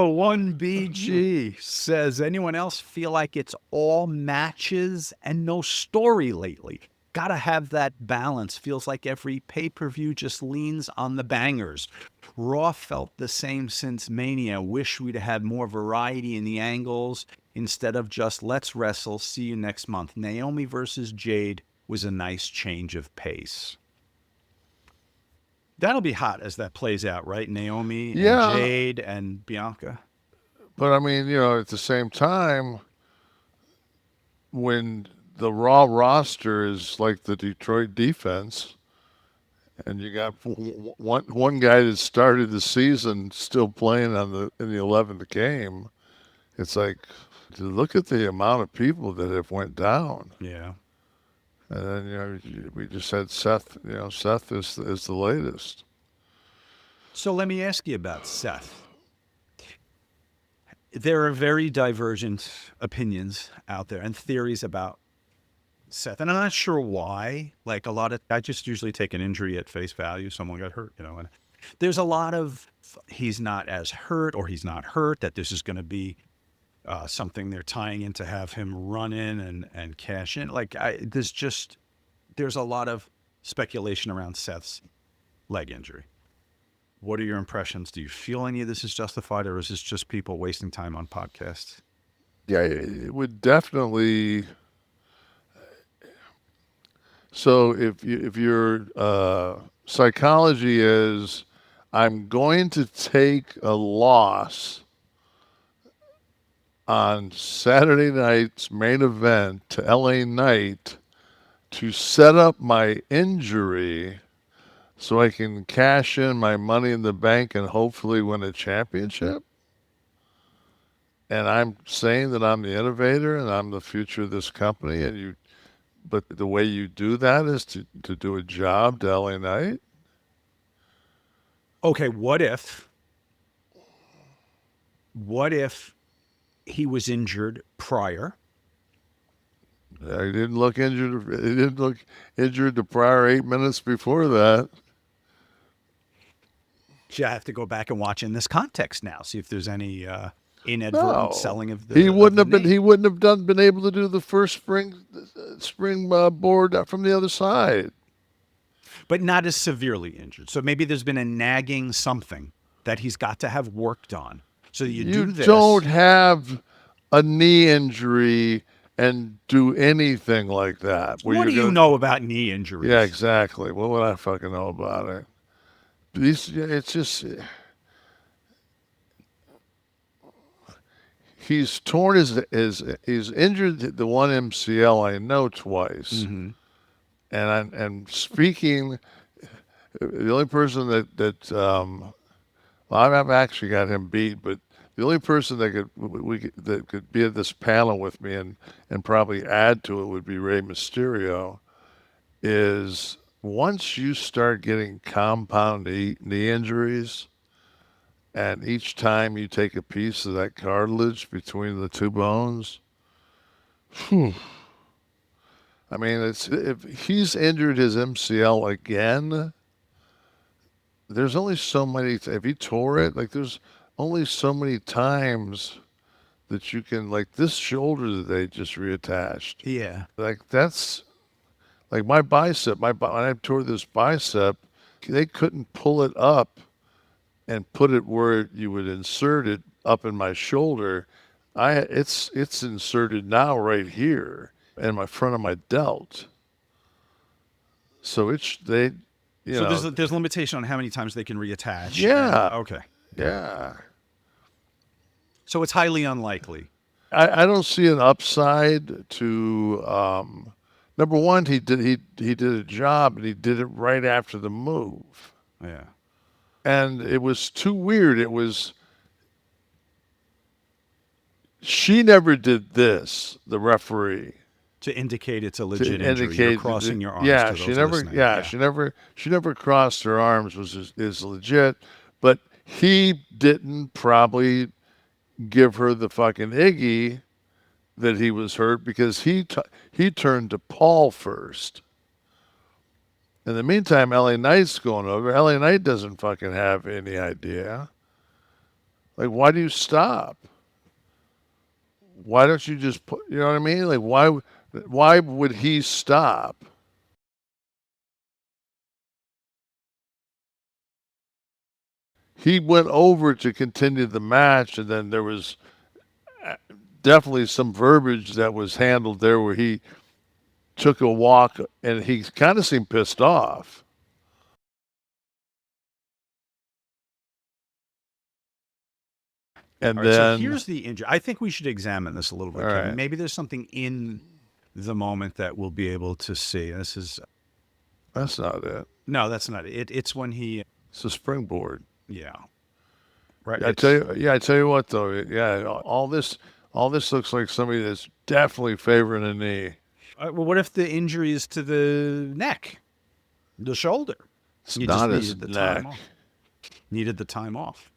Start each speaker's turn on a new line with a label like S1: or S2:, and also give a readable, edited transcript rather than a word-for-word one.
S1: 1BG says, anyone else feel like it's all matches and no story lately? Gotta have that balance. Feels like every pay-per-view just leans on the bangers. Raw felt the same since Mania. Wish we'd had more variety in the angles instead of just let's wrestle, see you next month. Naomi versus Jade was a nice change of pace. That'll be hot as that plays out, right? Naomi and
S2: Yeah,
S1: Jade and Bianca.
S2: but I mean, at the same time, when the Raw roster is like the Detroit defense, and you got one guy that started the season still playing in the 11th game, it's like to look at the amount of people that have went down.
S1: Yeah.
S2: And then we just had Seth. Seth is the latest.
S1: So let me ask you about Seth. There are very divergent opinions out there and theories about Seth, and I'm not sure why. Like a lot of, I just usually take an injury at face value. Someone got hurt, and there's a lot of he's not as hurt or he's not hurt. That this is going to be something they're tying in to have him run in and cash in. There's a lot of speculation around Seth's leg injury. What are your impressions? Do you feel any of this is justified, or is this just people wasting time on podcasts?
S2: Yeah, it would definitely. So if your psychology is, I'm going to take a loss on Saturday night's main event to LA Knight to set up my injury so I can cash in my money in the bank and hopefully win a championship. And I'm saying that I'm the innovator and I'm the future of this company. But the way you do that is to do a job to LA Knight.
S1: Okay, what if he was injured prior?
S2: He didn't look injured. He didn't look injured the prior 8 minutes before that.
S1: See, I have to go back and watch in this context now, see if there's any inadvertent
S2: No,
S1: selling of
S2: he
S1: the
S2: wouldn't have been.
S1: name.
S2: He wouldn't have been able to do the first spring board from the other side.
S1: But not as severely injured. So maybe there's been a nagging something that he's got to have worked on. So you
S2: You
S1: do
S2: don't
S1: this.
S2: have a knee injury and do anything like that where
S1: What
S2: you're
S1: do you
S2: gonna.
S1: know about knee
S2: Yeah,
S1: injuries?
S2: exactly. What would I fucking know about it? It's just he's torn he's injured the one MCL I know twice,
S1: Mm-hmm.
S2: and speaking, the only person well, I've actually got him beat, but the only person that could be at this panel with me and probably add to it would be Rey Mysterio. Is once you start getting compound knee injuries, and each time you take a piece of that cartilage between the two bones, whew, I mean, if he's injured his MCL again, there's only so many. If he tore it, like there's only so many times that you can like this shoulder that they just reattached.
S1: Yeah.
S2: Like that's like my bicep. When I tore this bicep, they couldn't pull it up and put it where you would insert it up in my shoulder. It's inserted now right here in my front of my delt. So it's they, you
S1: So there's
S2: know,
S1: a, there's a limitation on how many times they can reattach. And
S2: yeah,
S1: okay,
S2: yeah.
S1: so it's highly unlikely.
S2: I don't see an upside to number one. He did a job and he did it right after the move,
S1: Yeah.
S2: and it was too weird. It was she never did this. The referee
S1: To indicate it's a
S2: to
S1: legit injury, you're
S2: indicate that
S1: crossing your arms
S2: yeah,
S1: to those listening. Yeah.
S2: she never crossed her arms is legit, but he didn't probably give her the fucking Iggy that he was hurt because he turned to Paul first. In the meantime, LA Knight's going over. LA Knight doesn't fucking have any idea. Like, why do you stop? Why don't you just put, you know what I mean? Like, why would he stop? He went over to continue the match, and then there was definitely some verbiage that was handled there where he took a walk and he kind of seemed pissed off. And
S1: All right, so
S2: then,
S1: here's the injury. I think we should examine this a little
S2: all
S1: bit, Kevin.
S2: right,
S1: Maybe there's something in the moment that we'll be able to see. This is
S2: that's not it.
S1: no, that's not it. It's when he,
S2: It's a springboard.
S1: yeah, right.
S2: I tell you, yeah, I tell you what though, yeah, all this looks like somebody that's definitely favoring a knee.
S1: Well, what if the injury is to the neck, the shoulder?
S2: It's
S1: You just
S2: not his
S1: needed the time
S2: neck.
S1: off. Needed the time off.